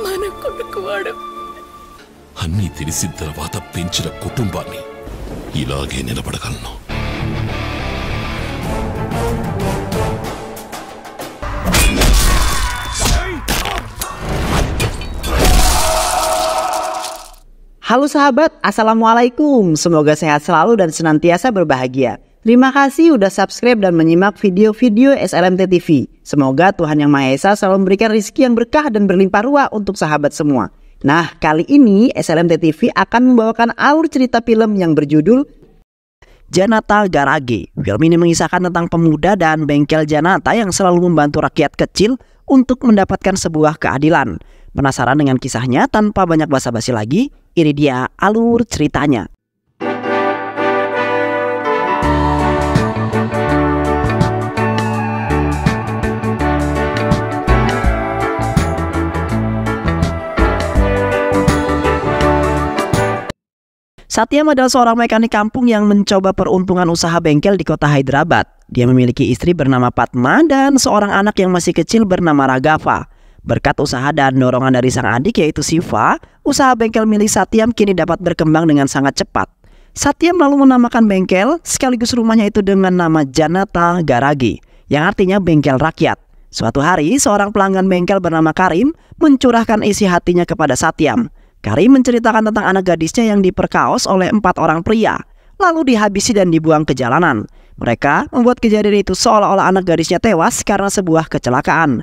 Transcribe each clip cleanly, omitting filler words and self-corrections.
మనకు కొడుకువాడు. అన్నీ తెలిసిన తర్వాత పెంచిన కుటుంబాన్ని ఇలాగే నిలబడగలను. Halo sahabat, Assalamualaikum. Semoga sehat selalu dan senantiasa berbahagia. Terima kasih udah subscribe dan menyimak video-video SLMT TV. Semoga Tuhan Yang Maha Esa selalu memberikan rezeki yang berkah dan berlimpah ruah untuk sahabat semua. Nah, kali ini SLMT TV akan membawakan alur cerita film yang berjudul Janata Garage. Film ini mengisahkan tentang pemuda dan bengkel Janata yang selalu membantu rakyat kecil untuk mendapatkan sebuah keadilan. Penasaran dengan kisahnya? Tanpa banyak basa-basi lagi, ini dia alur ceritanya. Satyam adalah seorang mekanik kampung yang mencoba peruntungan usaha bengkel di kota Hyderabad. Dia memiliki istri bernama Padma dan seorang anak yang masih kecil bernama Raghav. Berkat usaha dan dorongan dari sang adik yaitu Siva, usaha bengkel milik Satyam kini dapat berkembang dengan sangat cepat. Satyam lalu menamakan bengkel sekaligus rumahnya itu dengan nama Janata Garage, yang artinya bengkel rakyat. Suatu hari, seorang pelanggan bengkel bernama Karim mencurahkan isi hatinya kepada Satyam. Karim menceritakan tentang anak gadisnya yang diperkaos oleh 4 orang pria, lalu dihabisi dan dibuang ke jalanan. Mereka membuat kejadian itu seolah-olah anak gadisnya tewas karena sebuah kecelakaan.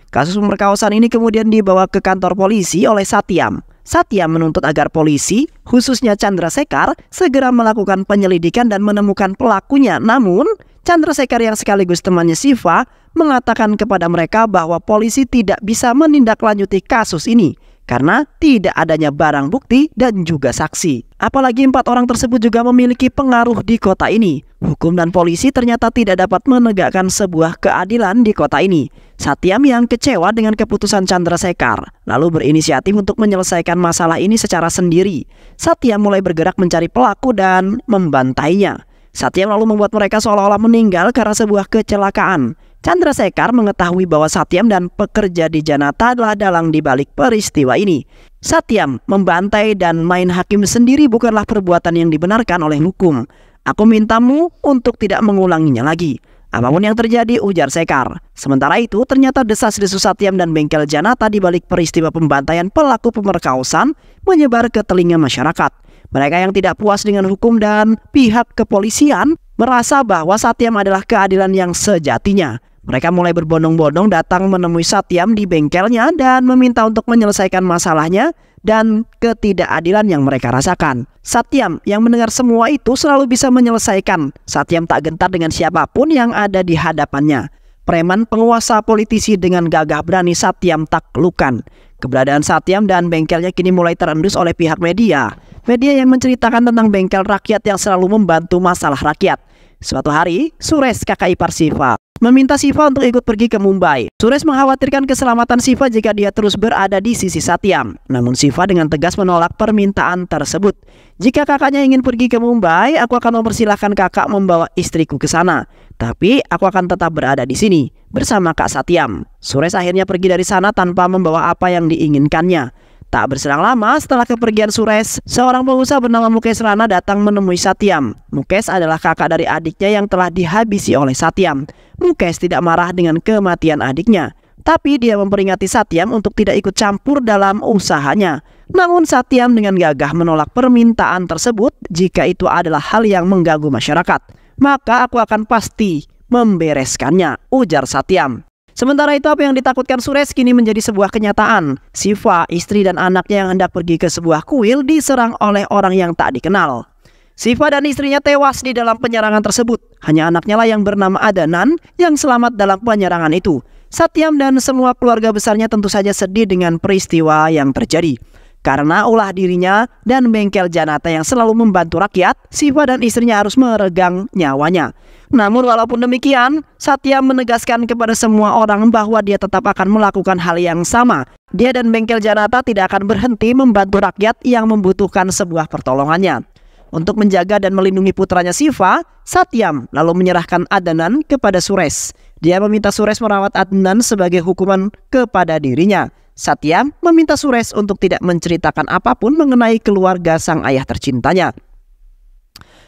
Kasus pemerkosaan ini kemudian dibawa ke kantor polisi oleh Satyam. Satyam menuntut agar polisi, khususnya Chandrasekhar, segera melakukan penyelidikan dan menemukan pelakunya. Namun, Chandrasekhar yang sekaligus temannya Siva mengatakan kepada mereka bahwa polisi tidak bisa menindaklanjuti kasus ini karena tidak adanya barang bukti dan juga saksi. Apalagi 4 orang tersebut juga memiliki pengaruh di kota ini. Hukum dan polisi ternyata tidak dapat menegakkan sebuah keadilan di kota ini. Satyam yang kecewa dengan keputusan Chandrasekhar lalu berinisiatif untuk menyelesaikan masalah ini secara sendiri. Satyam mulai bergerak mencari pelaku dan membantainya. Satyam lalu membuat mereka seolah-olah meninggal karena sebuah kecelakaan. Chandrasekhar mengetahui bahwa Satyam dan pekerja di Janata adalah dalang di balik peristiwa ini. Satyam membantai dan main hakim sendiri bukanlah perbuatan yang dibenarkan oleh hukum. Aku mintamu untuk tidak mengulanginya lagi. Apapun yang terjadi, ujar Sekhar. Sementara itu, ternyata desas-desus Satyam dan bengkel Janata di balik peristiwa pembantaian pelaku pemerkosaan menyebar ke telinga masyarakat. Mereka yang tidak puas dengan hukum dan pihak kepolisian merasa bahwa Satyam adalah keadilan yang sejatinya. Mereka mulai berbondong-bondong datang menemui Satyam di bengkelnya dan meminta untuk menyelesaikan masalahnya dan ketidakadilan yang mereka rasakan. Satyam yang mendengar semua itu selalu bisa menyelesaikan. Satyam tak gentar dengan siapapun yang ada di hadapannya. Preman penguasa politisi dengan gagah berani Satyam taklukkan. Keberadaan Satyam dan bengkelnya kini mulai terendus oleh pihak media. Media yang menceritakan tentang bengkel rakyat yang selalu membantu masalah rakyat. Suatu hari, Suresh, kakak ipar Siva, meminta Siva untuk ikut pergi ke Mumbai. Suresh mengkhawatirkan keselamatan Siva jika dia terus berada di sisi Satyam. Namun Siva dengan tegas menolak permintaan tersebut. Jika kakaknya ingin pergi ke Mumbai, aku akan mempersilahkan kakak membawa istriku ke sana. Tapi aku akan tetap berada di sini bersama Kak Satyam. Suresh akhirnya pergi dari sana tanpa membawa apa yang diinginkannya. Tak berselang lama setelah kepergian Suresh, seorang pengusaha bernama Mukesh Rana datang menemui Satyam. Mukesh adalah kakak dari adiknya yang telah dihabisi oleh Satyam. Mukesh tidak marah dengan kematian adiknya, tapi dia memperingati Satyam untuk tidak ikut campur dalam usahanya. Namun Satyam dengan gagah menolak permintaan tersebut. Jika itu adalah hal yang mengganggu masyarakat, maka aku akan pasti membereskannya, ujar Satyam. Sementara itu apa yang ditakutkan Suresh kini menjadi sebuah kenyataan. Siva, istri dan anaknya yang hendak pergi ke sebuah kuil diserang oleh orang yang tak dikenal. Siva dan istrinya tewas di dalam penyerangan tersebut. Hanya anaknya lah yang bernama Adnan yang selamat dalam penyerangan itu. Satyam dan semua keluarga besarnya tentu saja sedih dengan peristiwa yang terjadi. Karena ulah dirinya dan bengkel Janata yang selalu membantu rakyat, Siva dan istrinya harus meregang nyawanya. Namun walaupun demikian, Satyam menegaskan kepada semua orang bahwa dia tetap akan melakukan hal yang sama. Dia dan bengkel Janata tidak akan berhenti membantu rakyat yang membutuhkan sebuah pertolongannya. Untuk menjaga dan melindungi putranya Siva, Satyam lalu menyerahkan Adnan kepada Suresh. Dia meminta Suresh merawat Adnan sebagai hukuman kepada dirinya. Satyam meminta Suresh untuk tidak menceritakan apapun mengenai keluarga sang ayah tercintanya.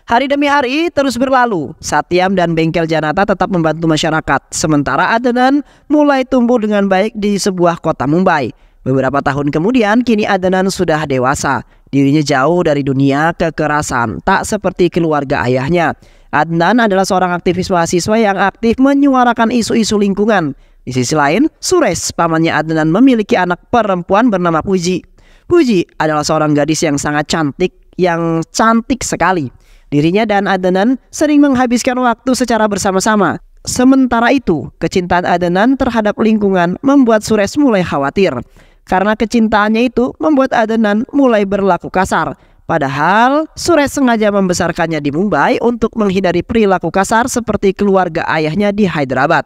Hari demi hari terus berlalu. Satyam dan bengkel Janata tetap membantu masyarakat, sementara Adnan mulai tumbuh dengan baik di sebuah kota Mumbai. Beberapa tahun kemudian, kini Adnan sudah dewasa. Dirinya jauh dari dunia kekerasan, tak seperti keluarga ayahnya. Adnan adalah seorang aktivis mahasiswa yang aktif menyuarakan isu-isu lingkungan. Di sisi lain, Suresh, pamannya Adnan, memiliki anak perempuan bernama Puji. Puji adalah seorang gadis yang sangat cantik sekali. Dirinya dan Adnan sering menghabiskan waktu secara bersama-sama. Sementara itu, kecintaan Adnan terhadap lingkungan membuat Suresh mulai khawatir. Karena kecintaannya itu membuat Adnan mulai berlaku kasar. Padahal Suresh sengaja membesarkannya di Mumbai untuk menghindari perilaku kasar seperti keluarga ayahnya di Hyderabad.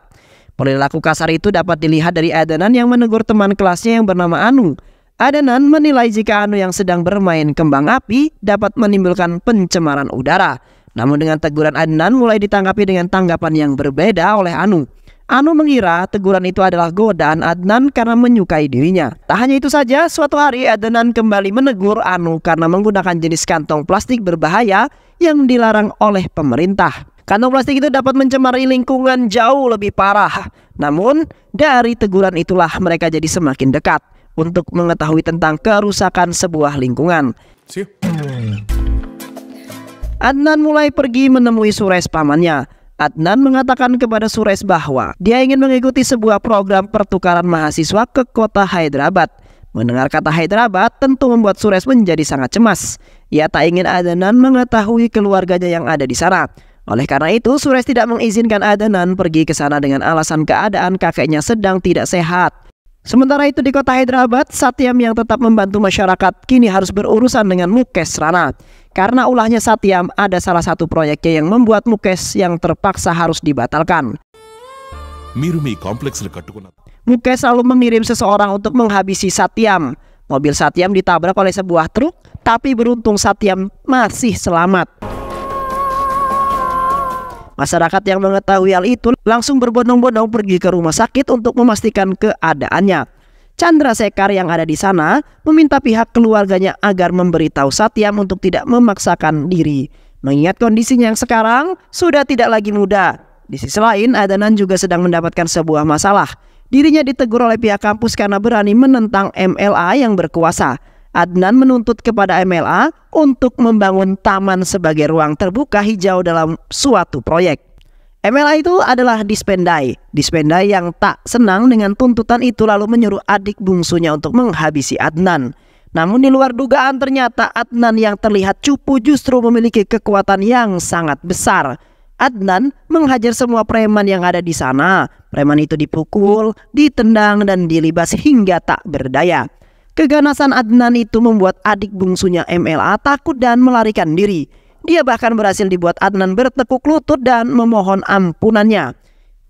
Perilaku kasar itu dapat dilihat dari Adnan yang menegur teman kelasnya yang bernama Anu. Adnan menilai jika Anu yang sedang bermain kembang api dapat menimbulkan pencemaran udara. Namun dengan teguran Adnan mulai ditanggapi dengan tanggapan yang berbeda oleh Anu. Anu mengira teguran itu adalah godaan Adnan karena menyukai dirinya. Tak hanya itu saja, suatu hari Adnan kembali menegur Anu karena menggunakan jenis kantong plastik berbahaya yang dilarang oleh pemerintah. Kantong plastik itu dapat mencemari lingkungan jauh lebih parah. Namun dari teguran itulah mereka jadi semakin dekat untuk mengetahui tentang kerusakan sebuah lingkungan. Adnan mulai pergi menemui Suresh, pamannya. Adnan mengatakan kepada Suresh bahwa dia ingin mengikuti sebuah program pertukaran mahasiswa ke kota Hyderabad. Mendengar kata Hyderabad tentu membuat Suresh menjadi sangat cemas. Ia tak ingin Adnan mengetahui keluarganya yang ada di sana. Oleh karena itu, Suresh tidak mengizinkan Adnan pergi ke sana dengan alasan keadaan kakeknya sedang tidak sehat. Sementara itu di kota Hyderabad, Satyam yang tetap membantu masyarakat kini harus berurusan dengan Mukesh Rana. Karena ulahnya Satyam, ada salah satu proyeknya yang membuat Mukesh yang terpaksa harus dibatalkan. Mukesh selalu mengirim seseorang untuk menghabisi Satyam. Mobil Satyam ditabrak oleh sebuah truk, tapi beruntung Satyam masih selamat. Masyarakat yang mengetahui hal itu langsung berbondong-bondong pergi ke rumah sakit untuk memastikan keadaannya. Chandrasekhar yang ada di sana meminta pihak keluarganya agar memberitahu Satyam untuk tidak memaksakan diri, mengingat kondisinya yang sekarang sudah tidak lagi muda. Di sisi lain, Adnan juga sedang mendapatkan sebuah masalah. Dirinya ditegur oleh pihak kampus karena berani menentang MLA yang berkuasa. Adnan menuntut kepada MLA untuk membangun taman sebagai ruang terbuka hijau dalam suatu proyek. MLA itu adalah Dispendai. Dispendai yang tak senang dengan tuntutan itu lalu menyuruh adik bungsunya untuk menghabisi Adnan. Namun di luar dugaan ternyata Adnan yang terlihat cupu justru memiliki kekuatan yang sangat besar. Adnan menghajar semua preman yang ada di sana. Preman itu dipukul, ditendang dan dilibas hingga tak berdaya. Keganasan Adnan itu membuat adik bungsunya MLA takut dan melarikan diri. Dia bahkan berhasil dibuat Adnan bertekuk lutut dan memohon ampunannya.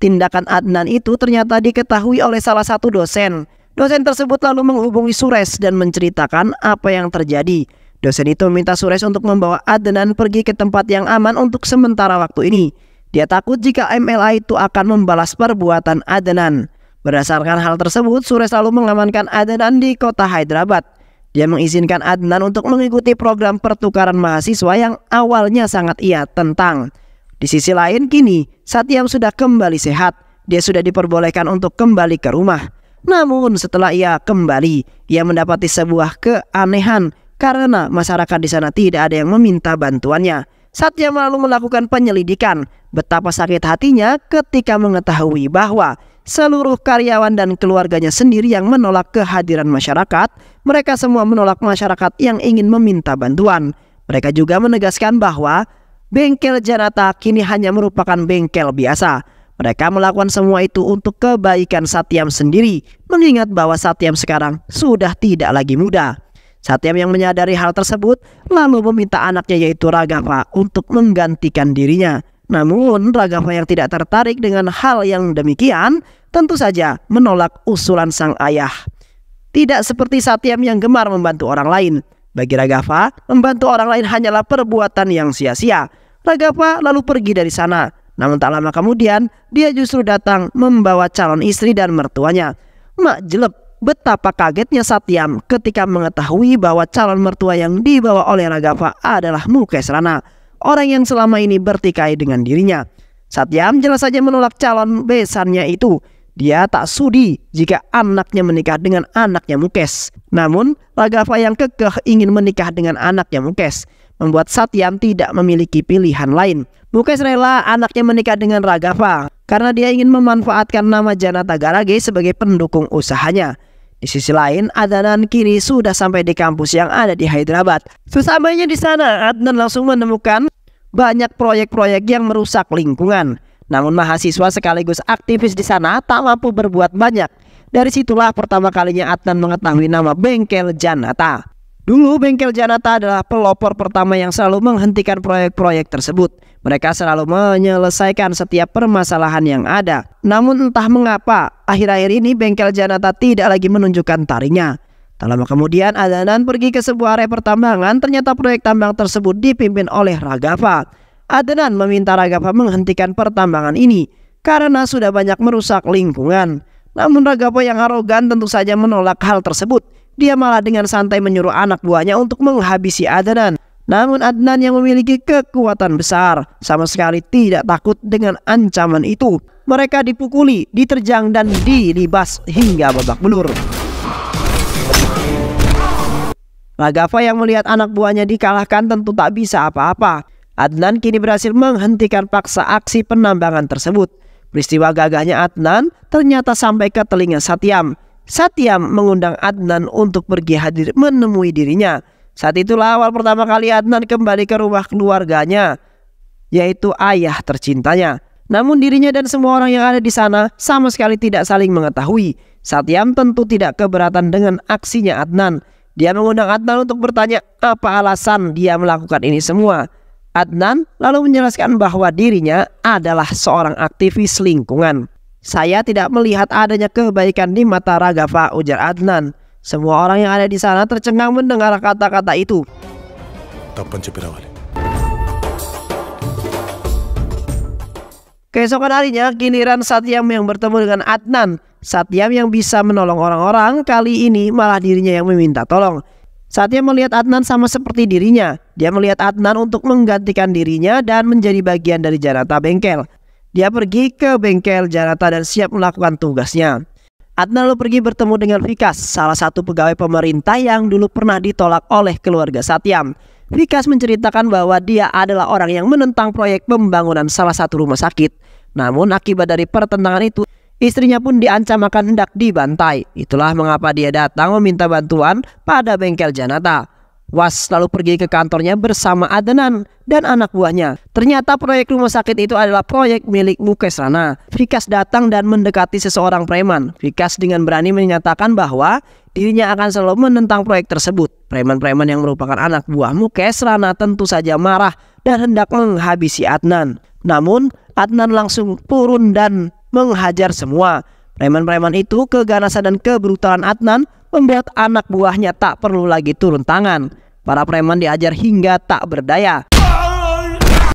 Tindakan Adnan itu ternyata diketahui oleh salah satu dosen. Dosen tersebut lalu menghubungi Suresh dan menceritakan apa yang terjadi. Dosen itu meminta Suresh untuk membawa Adnan pergi ke tempat yang aman untuk sementara waktu ini. Dia takut jika MLA itu akan membalas perbuatan Adnan. Berdasarkan hal tersebut, Suresh lalu mengamankan Adnan di kota Hyderabad. Dia mengizinkan Adnan untuk mengikuti program pertukaran mahasiswa yang awalnya sangat ia tentang. Di sisi lain, kini Satyam sudah kembali sehat. Dia sudah diperbolehkan untuk kembali ke rumah. Namun setelah ia kembali, ia mendapati sebuah keanehan karena masyarakat di sana tidak ada yang meminta bantuannya. Satyam lalu melakukan penyelidikan. Betapa sakit hatinya ketika mengetahui bahwa seluruh karyawan dan keluarganya sendiri yang menolak kehadiran masyarakat. Mereka semua menolak masyarakat yang ingin meminta bantuan. Mereka juga menegaskan bahwa bengkel Janata kini hanya merupakan bengkel biasa. Mereka melakukan semua itu untuk kebaikan Satyam sendiri, mengingat bahwa Satyam sekarang sudah tidak lagi muda. Satyam yang menyadari hal tersebut lalu meminta anaknya yaitu Raghava untuk menggantikan dirinya. Namun Raghava yang tidak tertarik dengan hal yang demikian tentu saja menolak usulan sang ayah. Tidak seperti Satyam yang gemar membantu orang lain. Bagi Raghava, membantu orang lain hanyalah perbuatan yang sia-sia. Raghava lalu pergi dari sana. Namun tak lama kemudian, dia justru datang membawa calon istri dan mertuanya. Mak jelek, betapa kagetnya Satyam ketika mengetahui bahwa calon mertua yang dibawa oleh Raghava adalah Mukesh Rana, orang yang selama ini bertikai dengan dirinya. Satyam jelas saja menolak calon besannya itu. Dia tak sudi jika anaknya menikah dengan anaknya Mukesh. Namun Raghava yang kekeh ingin menikah dengan anaknya Mukesh membuat Satyam tidak memiliki pilihan lain. Mukesh rela anaknya menikah dengan Raghava karena dia ingin memanfaatkan nama Janata Garage sebagai pendukung usahanya. Di sisi lain, Adnan kini sudah sampai di kampus yang ada di Hyderabad. Sesampainya di sana, Adnan langsung menemukan banyak proyek-proyek yang merusak lingkungan. Namun mahasiswa sekaligus aktivis di sana tak mampu berbuat banyak. Dari situlah pertama kalinya Adnan mengetahui nama Bengkel Janata. Dulu Bengkel Janata adalah pelopor pertama yang selalu menghentikan proyek-proyek tersebut. Mereka selalu menyelesaikan setiap permasalahan yang ada. Namun entah mengapa akhir-akhir ini Bengkel Janata tidak lagi menunjukkan taringnya. Tak lama kemudian Adnan pergi ke sebuah area pertambangan. Ternyata proyek tambang tersebut dipimpin oleh Raghava. Adnan meminta Raghava menghentikan pertambangan ini karena sudah banyak merusak lingkungan. Namun Raghava yang arogan tentu saja menolak hal tersebut. Dia malah dengan santai menyuruh anak buahnya untuk menghabisi Adnan. Namun Adnan yang memiliki kekuatan besar sama sekali tidak takut dengan ancaman itu. Mereka dipukuli, diterjang dan dilibas hingga babak belur. Raghava yang melihat anak buahnya dikalahkan tentu tak bisa apa-apa. Adnan kini berhasil menghentikan paksa aksi penambangan tersebut. Peristiwa gagahnya Adnan ternyata sampai ke telinga Satyam. Satyam mengundang Adnan untuk pergi hadir menemui dirinya. Saat itulah awal pertama kali Adnan kembali ke rumah keluarganya, yaitu ayah tercintanya. Namun dirinya dan semua orang yang ada di sana sama sekali tidak saling mengetahui. Satyam tentu tidak keberatan dengan aksinya Adnan. Dia mengundang Adnan untuk bertanya apa alasan dia melakukan ini semua. Adnan lalu menjelaskan bahwa dirinya adalah seorang aktivis lingkungan. Saya tidak melihat adanya kebaikan di mata Raghava, ujar Adnan. Semua orang yang ada di sana tercengang mendengar kata-kata itu. Keesokan harinya giliran Satyam yang bertemu dengan Adnan. Satyam yang bisa menolong orang-orang, kali ini malah dirinya yang meminta tolong. Satyam melihat Adnan sama seperti dirinya. Dia melihat Adnan untuk menggantikan dirinya dan menjadi bagian dari Janata Bengkel. Dia pergi ke Bengkel Janata dan siap melakukan tugasnya. Adnan lalu pergi bertemu dengan Vikas, salah satu pegawai pemerintah yang dulu pernah ditolak oleh keluarga Satyam. Vikas menceritakan bahwa dia adalah orang yang menentang proyek pembangunan salah satu rumah sakit. Namun akibat dari pertentangan itu, istrinya pun diancam akan hendak dibantai. Itulah mengapa dia datang meminta bantuan pada Bengkel Janata. Was lalu pergi ke kantornya bersama Adnan dan anak buahnya. Ternyata proyek rumah sakit itu adalah proyek milik Mukesh Rana. Vikas datang dan mendekati seseorang preman. Vikas dengan berani menyatakan bahwa dirinya akan selalu menentang proyek tersebut. Preman-preman yang merupakan anak buah Mukesh Rana tentu saja marah dan hendak menghabisi Adnan. Namun Adnan langsung turun dan menghajar semua. Preman-preman itu, keganasan dan kebrutalan Adnan membuat anak buahnya tak perlu lagi turun tangan. Para preman diajar hingga tak berdaya.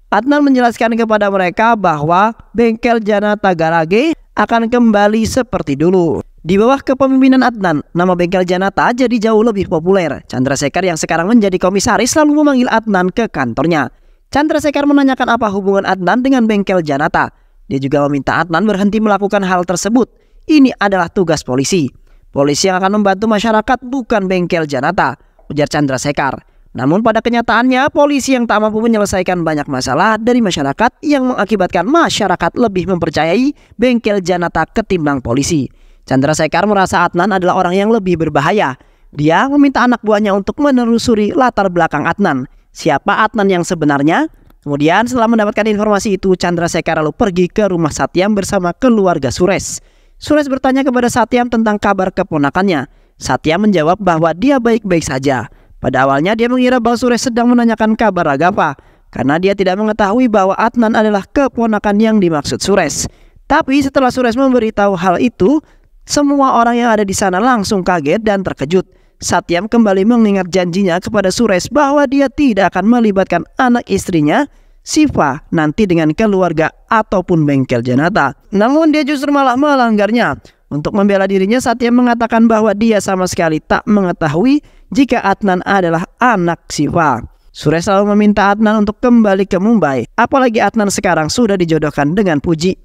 Adnan menjelaskan kepada mereka bahwa Bengkel Janata Garage akan kembali seperti dulu. Di bawah kepemimpinan Adnan, nama Bengkel Janata jadi jauh lebih populer. Chandrasekhar yang sekarang menjadi komisaris lalu memanggil Adnan ke kantornya. Chandrasekhar menanyakan apa hubungan Adnan dengan Bengkel Janata. Dia juga meminta Adnan berhenti melakukan hal tersebut. Ini adalah tugas polisi. Polisi yang akan membantu masyarakat, bukan Bengkel Janata, ujar Chandrasekhar. Namun pada kenyataannya polisi yang tak mampu menyelesaikan banyak masalah dari masyarakat yang mengakibatkan masyarakat lebih mempercayai Bengkel Janata ketimbang polisi. Chandrasekhar merasa Adnan adalah orang yang lebih berbahaya. Dia meminta anak buahnya untuk menelusuri latar belakang Adnan. Siapa Adnan yang sebenarnya? Kemudian setelah mendapatkan informasi itu, Chandrasekhar lalu pergi ke rumah Satyam bersama keluarga Suresh. Suresh bertanya kepada Satyam tentang kabar keponakannya. Satyam menjawab bahwa dia baik-baik saja. Pada awalnya dia mengira bahwa Suresh sedang menanyakan kabar Raghava, karena dia tidak mengetahui bahwa Adnan adalah keponakan yang dimaksud Suresh. Tapi setelah Suresh memberitahu hal itu, semua orang yang ada di sana langsung kaget dan terkejut. Satyam kembali mengingat janjinya kepada Suresh bahwa dia tidak akan melibatkan anak istrinya, Siva, nanti dengan keluarga ataupun bengkel Janata. Namun dia justru malah melanggarnya. Untuk membela dirinya, Satyam mengatakan bahwa dia sama sekali tak mengetahui jika Adnan adalah anak Siva. Suresh selalu meminta Adnan untuk kembali ke Mumbai, apalagi Adnan sekarang sudah dijodohkan dengan Puji,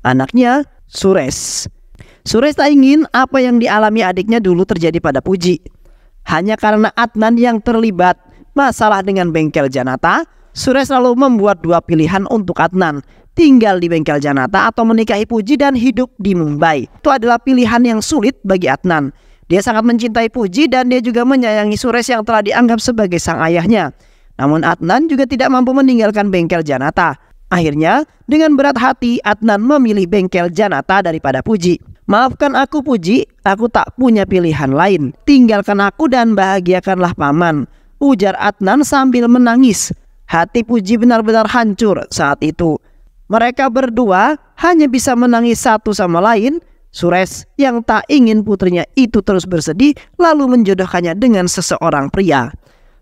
anaknya Suresh. Suresh tak ingin apa yang dialami adiknya dulu terjadi pada Puji. Hanya karena Adnan yang terlibat masalah dengan bengkel Janata, Suresh selalu membuat dua pilihan untuk Adnan: tinggal di bengkel Janata atau menikahi Puji dan hidup di Mumbai. Itu adalah pilihan yang sulit bagi Adnan. Dia sangat mencintai Puji dan dia juga menyayangi Suresh yang telah dianggap sebagai sang ayahnya. Namun Adnan juga tidak mampu meninggalkan bengkel Janata. Akhirnya dengan berat hati Adnan memilih bengkel Janata daripada Puji. "Maafkan aku Puji, aku tak punya pilihan lain. Tinggalkan aku dan bahagiakanlah paman," ujar Adnan sambil menangis. Hati Puji benar-benar hancur saat itu. Mereka berdua hanya bisa menangis satu sama lain. Suresh yang tak ingin putrinya itu terus bersedih lalu menjodohkannya dengan seseorang pria.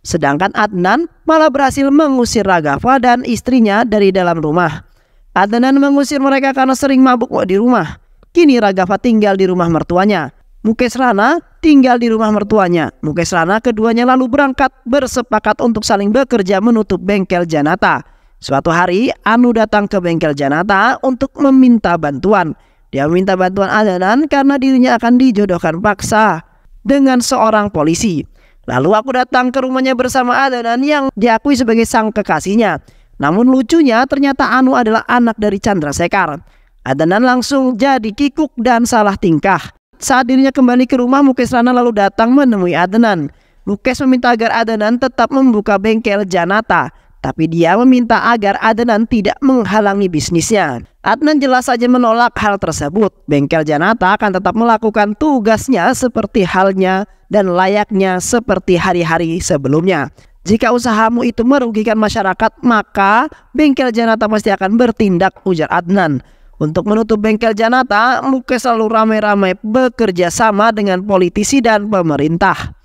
Sedangkan Adnan malah berhasil mengusir Raghav dan istrinya dari dalam rumah. Adnan mengusir mereka karena sering mabuk di rumah. Kini Raghav tinggal di rumah mertuanya. Mukesh Rana tinggal di rumah mertuanya. Mukesh Rana keduanya lalu berangkat bersepakat untuk saling bekerja menutup bengkel Janata. Suatu hari Anu datang ke bengkel Janata untuk meminta bantuan. Dia meminta bantuan Adnan karena dirinya akan dijodohkan paksa dengan seorang polisi. Lalu aku datang ke rumahnya bersama Adnan yang diakui sebagai sang kekasihnya. Namun lucunya ternyata Anu adalah anak dari Chandrasekhar. Adnan langsung jadi kikuk dan salah tingkah. Saat dirinya kembali ke rumah, Mukesh Rana lalu datang menemui Adnan. Mukesh meminta agar Adnan tetap membuka bengkel Janata, tapi dia meminta agar Adnan tidak menghalangi bisnisnya. Adnan jelas saja menolak hal tersebut. Bengkel Janata akan tetap melakukan tugasnya seperti halnya dan layaknya seperti hari-hari sebelumnya. Jika usahamu itu merugikan masyarakat, maka bengkel Janata pasti akan bertindak, ujar Adnan. Untuk menutup bengkel Janata, Mukesh selalu ramai-ramai bekerja sama dengan politisi dan pemerintah.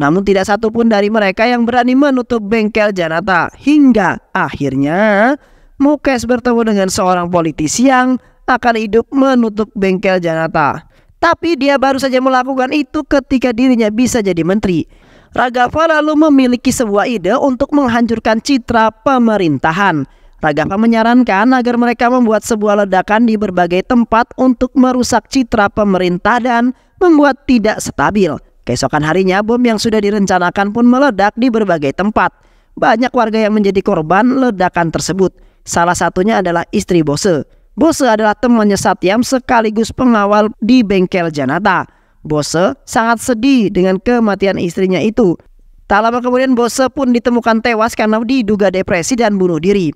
Namun tidak satupun dari mereka yang berani menutup bengkel Janata. Hingga akhirnya Mukesh bertemu dengan seorang politisi yang akan hidup menutup bengkel Janata. Tapi dia baru saja melakukan itu ketika dirinya bisa jadi menteri. Raghav lalu memiliki sebuah ide untuk menghancurkan citra pemerintahan. Raghav menyarankan agar mereka membuat sebuah ledakan di berbagai tempat untuk merusak citra pemerintah dan membuat tidak stabil. Keesokan harinya bom yang sudah direncanakan pun meledak di berbagai tempat. Banyak warga yang menjadi korban ledakan tersebut. Salah satunya adalah istri Bose. Bose adalah temannya Satyam sekaligus pengawal di bengkel Janata. Bose sangat sedih dengan kematian istrinya itu. Tak lama kemudian Bose pun ditemukan tewas karena diduga depresi dan bunuh diri.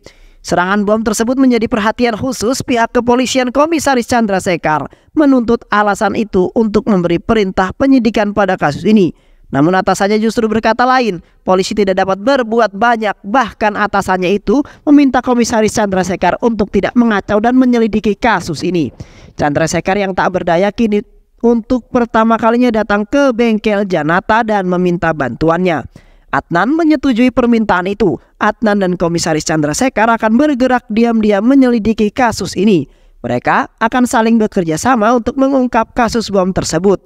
Serangan bom tersebut menjadi perhatian khusus pihak kepolisian. Komisaris Chandrasekhar menuntut alasan itu untuk memberi perintah penyidikan pada kasus ini. Namun atasannya justru berkata lain. Polisi tidak dapat berbuat banyak. Bahkan atasannya itu meminta Komisaris Chandrasekhar untuk tidak mengacau dan menyelidiki kasus ini. Chandrasekhar yang tak berdaya kini untuk pertama kalinya datang ke bengkel Janata dan meminta bantuannya. Adnan menyetujui permintaan itu. Adnan dan Komisaris Chandrasekhar akan bergerak diam-diam menyelidiki kasus ini. Mereka akan saling bekerja sama untuk mengungkap kasus bom tersebut.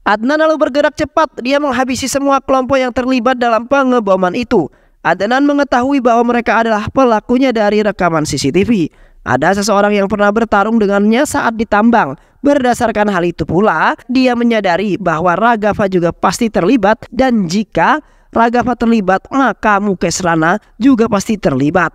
Adnan lalu bergerak cepat. Dia menghabisi semua kelompok yang terlibat dalam pengeboman itu. Adnan mengetahui bahwa mereka adalah pelakunya dari rekaman CCTV. Ada seseorang yang pernah bertarung dengannya saat ditambang. Berdasarkan hal itu pula, dia menyadari bahwa Raghav juga pasti terlibat, dan jika Raghav terlibat, maka Mukesh Rana juga pasti terlibat.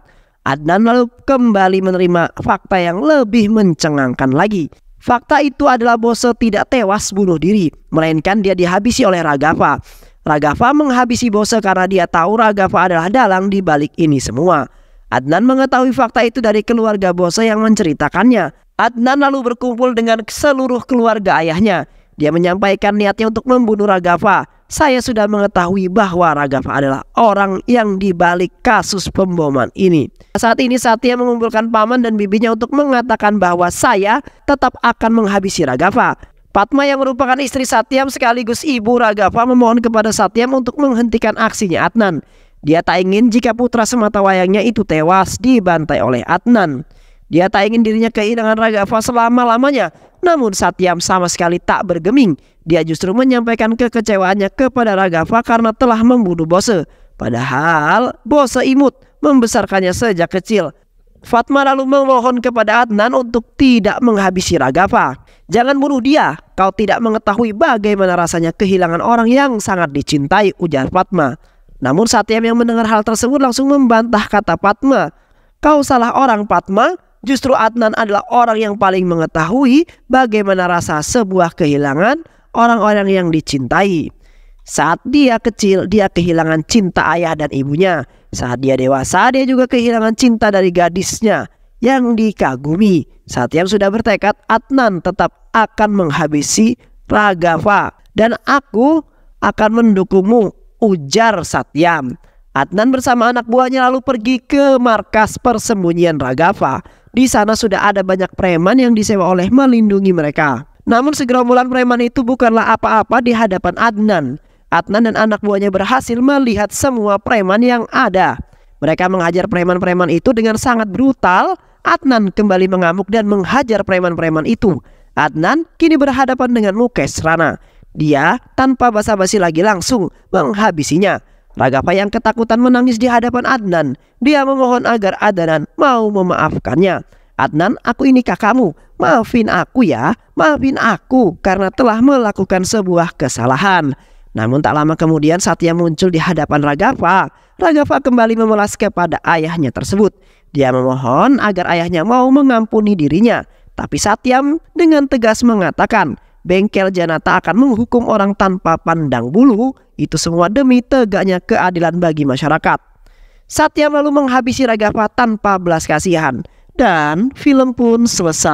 Adnan lalu kembali menerima fakta yang lebih mencengangkan lagi. Fakta itu adalah Bose tidak tewas bunuh diri, melainkan dia dihabisi oleh Raghav. Raghav menghabisi Bose karena dia tahu Raghav adalah dalang di balik ini semua. Adnan mengetahui fakta itu dari keluarga Bose yang menceritakannya. Adnan lalu berkumpul dengan seluruh keluarga ayahnya. Dia menyampaikan niatnya untuk membunuh Raghav. Saya sudah mengetahui bahwa Raghav adalah orang yang dibalik kasus pemboman ini. Saat ini Satya mengumpulkan paman dan bibinya untuk mengatakan bahwa saya tetap akan menghabisi Raghav. Fatma yang merupakan istri Satyam sekaligus ibu Raghafa memohon kepada Satyam untuk menghentikan aksinya Adnan. Dia tak ingin jika putra sematawayangnya itu tewas dibantai oleh Adnan. Dia tak ingin dirinya kehilangan Raghafa selama-lamanya. Namun Satyam sama sekali tak bergeming. Dia justru menyampaikan kekecewaannya kepada Raghafa karena telah membunuh Bose. Padahal Bose imut membesarkannya sejak kecil. Fatma lalu memohon kepada Adnan untuk tidak menghabisi Raghafa. Jangan bunuh dia, kau tidak mengetahui bagaimana rasanya kehilangan orang yang sangat dicintai, ujar Fatma. Namun Satyam yang mendengar hal tersebut langsung membantah kata Fatma. Kau salah orang Fatma, justru Adnan adalah orang yang paling mengetahui bagaimana rasa sebuah kehilangan orang-orang yang dicintai. Saat dia kecil, dia kehilangan cinta ayah dan ibunya. Saat dia dewasa, dia juga kehilangan cinta dari gadisnya yang dikagumi. Satyam sudah bertekad Adnan tetap akan menghabisi Raghafa. Dan aku akan mendukungmu, ujar Satyam. Adnan bersama anak buahnya lalu pergi ke markas persembunyian Raghafa. Di sana sudah ada banyak preman yang disewa oleh melindungi mereka. Namun segerombolan preman itu bukanlah apa-apa di hadapan Adnan. Adnan dan anak buahnya berhasil melihat semua preman yang ada. Mereka menghajar preman-preman itu dengan sangat brutal. Adnan kembali mengamuk dan menghajar preman-preman itu. Adnan kini berhadapan dengan Mukesh Rana. Dia tanpa basa-basi lagi langsung menghabisinya. Raghafa yang ketakutan menangis di hadapan Adnan. Dia memohon agar Adnan mau memaafkannya. Adnan, aku ini kakakmu. Maafin aku ya. Maafin aku karena telah melakukan sebuah kesalahan. Namun tak lama kemudian Satyam muncul di hadapan Raghafa. Raghafa kembali memelas kepada ayahnya tersebut. Dia memohon agar ayahnya mau mengampuni dirinya. Tapi Satyam dengan tegas mengatakan, bengkel Janata akan menghukum orang tanpa pandang bulu. Itu semua demi tegaknya keadilan bagi masyarakat. Satyam lalu menghabisi Raghafa tanpa belas kasihan. Dan film pun selesai.